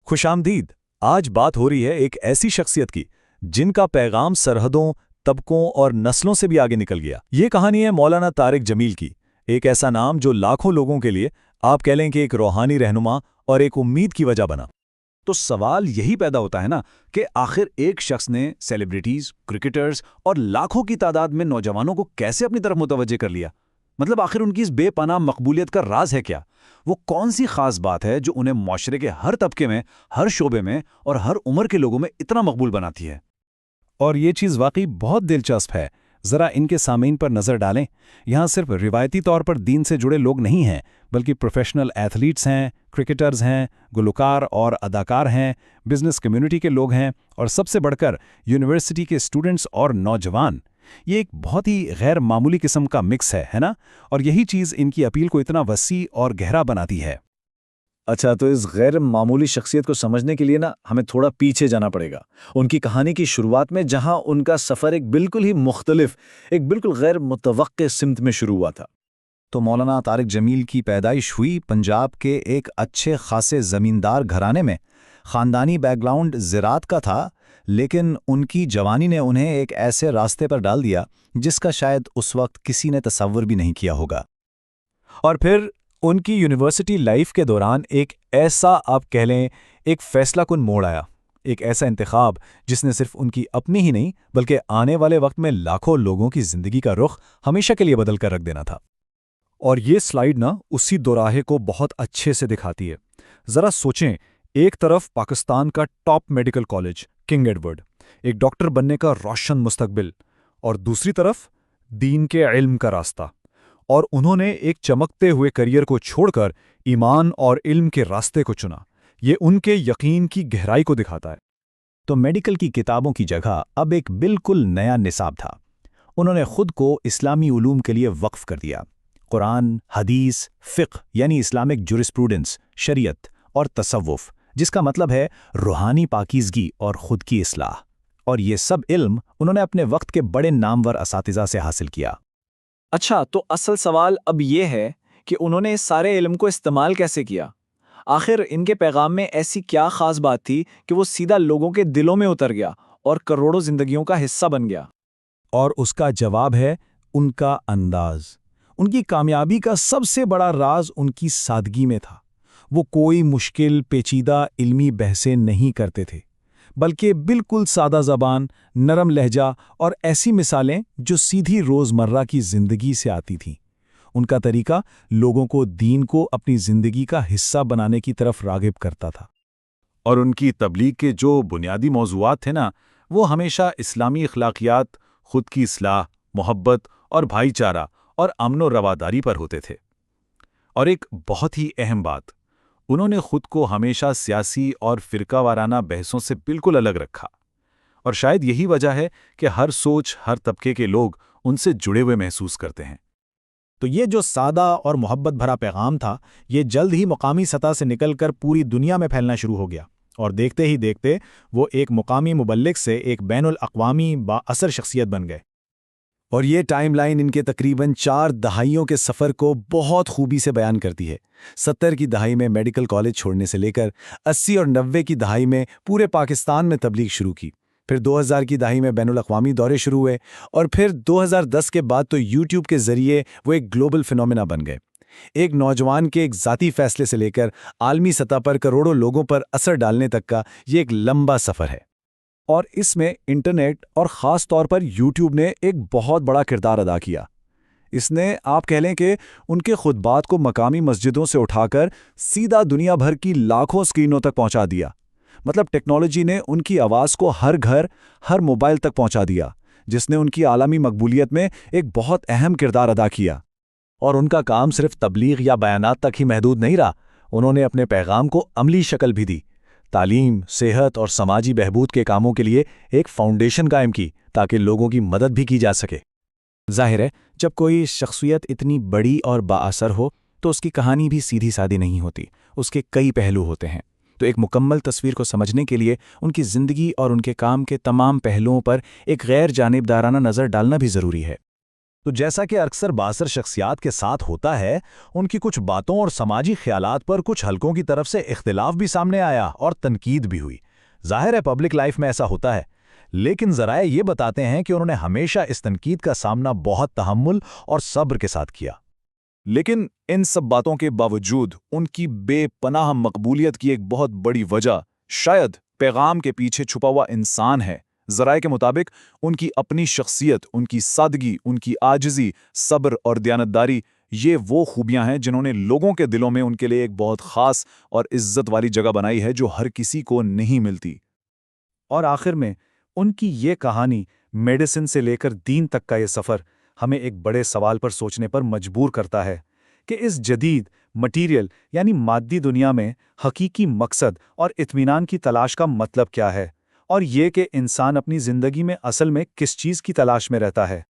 खुश आमदीद। आज बात हो रही है एक ऐसी शख्सियत की जिनका पैगाम सरहदों, तबकों और नस्लों से भी आगे निकल गया। ये कहानी है मौलाना तारिक जमील की, एक ऐसा नाम जो लाखों लोगों के लिए आप कह लें कि एक रूहानी रहनुमा और एक उम्मीद की वजह बना। तो सवाल यही पैदा होता है ना कि आखिर एक शख्स ने सेलिब्रिटीज, क्रिकेटर्स और लाखों की तादाद में नौजवानों को कैसे अपनी तरफ मुतवज्जे कर लिया। मतलब आखिर उनकी इस बेपनाह मकबूलियत का राज है क्या? वो कौन सी खास बात है जो उन्हें माशरे के हर तबके में, हर शोबे में और हर उम्र के लोगों में इतना मकबूल बनाती है? और ये चीज़ वाकई बहुत दिलचस्प है। ज़रा इनके सामीन पर नज़र डालें। यहाँ सिर्फ रिवायती तौर पर दीन से जुड़े लोग नहीं हैं, बल्कि प्रोफेशनल एथलीट्स हैं, क्रिकेटर्स हैं, गुलकार और अदाकार हैं, बिजनेस कम्युनिटी के लोग हैं और सबसे बढ़कर यूनिवर्सिटी के स्टूडेंट्स और नौजवान। ये एक बहुत ही गैर मामूली किस्म का मिक्स है ना? और यही चीज़ इनकी अपील को इतना वसी और गहरा बनाती है। अच्छा, तो इस गैर मामूली शख्सियत को समझने के लिए ना हमें थोड़ा पीछे जाना पड़ेगा, उनकी कहानी की शुरुआत में, जहां उनका सफ़र एक बिल्कुल ही मुख्तलिफ, एक बिल्कुल गैर मुतवक्के सिमत में शुरू हुआ था। तो मौलाना तारिक जमील की पैदाइश हुई पंजाब के एक अच्छे खासे ज़मींदार घराने में। ख़ानदानी बैकग्राउंड ज़राअत का था, लेकिन उनकी जवानी ने उन्हें एक ऐसे रास्ते पर डाल दिया जिसका शायद उस वक्त किसी ने तसव्वुर भी नहीं किया होगा। और फिर उनकी यूनिवर्सिटी लाइफ के दौरान एक ऐसा, आप कह लें, एक फैसलाकुन मोड़ आया, एक ऐसा इंतखाब जिसने सिर्फ उनकी अपनी ही नहीं बल्कि आने वाले वक्त में लाखों लोगों की जिंदगी का रुख हमेशा के लिए बदल कर रख देना था। और ये स्लाइड ना उसी दोराहे को बहुत अच्छे से दिखाती है। जरा सोचें, एक तरफ पाकिस्तान का top medical college king Edward, एक डॉक्टर बनने का रोशन मुस्तकबिल, और दूसरी तरफ दीन के इल्म का रास्ता। और उन्होंने एक चमकते हुए करियर को छोड़कर ईमान और इल्म के रास्ते को चुना। ये उनके यकीन की गहराई को दिखाता है। तो मेडिकल की किताबों की जगह अब एक बिल्कुल नया निसाब था। उन्होंने खुद को इस्लामी उलूम के लिए वक्फ कर दिया। कुरान, हदीस, फ़िक़्ह यानी इस्लामिक जुरिस्प्रूडेंस, शरीयत और तसव्वुफ़, जिसका मतलब है रूहानी पाकीज़गी और खुद की इस्लाह। और ये सब इल्म उन्होंने अपने वक्त के बड़े नामवर असातिज़ा से हासिल किया। अच्छा, तो असल सवाल अब ये है कि उन्होंने इस सारे इल्म को इस्तेमाल कैसे किया? आखिर इनके पैगाम में ऐसी क्या खास बात थी कि वो सीधा लोगों के दिलों में उतर गया और करोड़ों जिंदगियों का हिस्सा बन गया? और उसका जवाब है उनका अंदाज। उनकी कामयाबी का सबसे बड़ा राज उनकी सादगी में था। वो कोई मुश्किल पेचीदा इल्मी बहसें नहीं करते थे, बल्कि बिल्कुल सादा ज़बान, नरम लहजा और ऐसी मिसालें जो सीधी रोज़मर्रा की ज़िंदगी से आती थीं। उनका तरीका लोगों को दीन को अपनी ज़िंदगी का हिस्सा बनाने की तरफ राग़िब करता था। और उनकी तबलीग के जो बुनियादी मौज़ूआत थे ना, वो हमेशा इस्लामी अखलाकियात, खुद की इस्लाह, मोहब्बत और भाईचारा और अमन और रवादारी पर होते थे। और एक बहुत ही अहम बात, उन्होंने खुद को हमेशा सियासी और फ़िरका वाराना बहसों से बिल्कुल अलग रखा। और शायद यही वजह है कि हर सोच, हर तबके के लोग उनसे जुड़े हुए महसूस करते हैं। तो ये जो सादा और मोहब्बत भरा पैगाम था, ये जल्द ही मुकामी सतह से निकलकर पूरी दुनिया में फैलना शुरू हो गया। और देखते ही देखते वो एक मुकामी मुबल्लिग से एक बैनुल अक़वामी बाअसर शख्सियत बन गए। और ये टाइमलाइन इनके तकरीबन 4 दहाइयों के सफ़र को बहुत खूबी से बयान करती है। 70 की दहाई में मेडिकल कॉलेज छोड़ने से लेकर 80 और 90 की दहाई में पूरे पाकिस्तान में तबलीग शुरू की। फिर 2000 की दहाई में बैनुल अक़वामी दौरे शुरू हुए, और फिर 2010 के बाद तो यूट्यूब के ज़रिए वो एक ग्लोबल फिनोमेना बन गए। एक नौजवान के एक ज़ाती फ़ैसले से लेकर आलमी सतह पर करोड़ों लोगों पर असर डालने तक का ये एक लंबा सफ़र है। और इसमें इंटरनेट और ख़ास तौर पर यूट्यूब ने एक बहुत बड़ा किरदार अदा किया। इसने, आप कह लें कि उनके खुतबात को मकामी मस्जिदों से उठाकर सीधा दुनिया भर की लाखों स्क्रीनों तक पहुंचा दिया। मतलब टेक्नोलॉजी ने उनकी आवाज़ को हर घर, हर मोबाइल तक पहुंचा दिया, जिसने उनकी आलमी मकबूलियत में एक बहुत अहम किरदार अदा किया। और उनका काम सिर्फ तबलीग या बयानात तक ही महदूद नहीं रहा। उन्होंने अपने पैगाम को अमली शक्ल भी दी। तालीम, सेहत और समाजी बहबूद के कामों के लिए एक फाउंडेशन कायम की ताकि लोगों की मदद भी की जा सके। ज़ाहिर है, जब कोई शख्सियत इतनी बड़ी और बाअसर हो तो उसकी कहानी भी सीधी सादी नहीं होती, उसके कई पहलू होते हैं। तो एक मुकम्मल तस्वीर को समझने के लिए उनकी ज़िंदगी और उनके काम के तमाम पहलुओं पर एक गैर जानिबदाराना नज़र डालना भी ज़रूरी है। تو جیسا کہ اکثر بااثر شخصیات کے ساتھ ہوتا ہے، ان کی کچھ باتوں اور سماجی خیالات پر کچھ حلقوں کی طرف سے اختلاف بھی سامنے آیا اور تنقید بھی ہوئی۔ ظاہر ہے پبلک لائف میں ایسا ہوتا ہے، لیکن ذرائع یہ بتاتے ہیں کہ انہوں نے ہمیشہ اس تنقید کا سامنا بہت تحمل اور صبر کے ساتھ کیا۔ لیکن ان سب باتوں کے باوجود ان کی بے پناہ مقبولیت کی ایک بہت بڑی وجہ شاید پیغام کے پیچھے چھپا ہوا انسان ہے۔ ذرائع کے مطابق ان کی اپنی شخصیت، ان کی سادگی، ان کی عاجزی، صبر اور دیانتداری، یہ وہ خوبیاں ہیں جنہوں نے لوگوں کے دلوں میں ان کے لیے ایک بہت خاص اور عزت والی جگہ بنائی ہے جو ہر کسی کو نہیں ملتی۔ اور آخر میں ان کی یہ کہانی، میڈیسن سے لے کر دین تک کا یہ سفر، ہمیں ایک بڑے سوال پر سوچنے پر مجبور کرتا ہے کہ اس جدید مٹیریل یعنی مادی دنیا میں حقیقی مقصد اور اطمینان کی تلاش کا مطلب کیا ہے، اور یہ کہ انسان اپنی زندگی میں اصل میں کس چیز کی تلاش میں رہتا ہے۔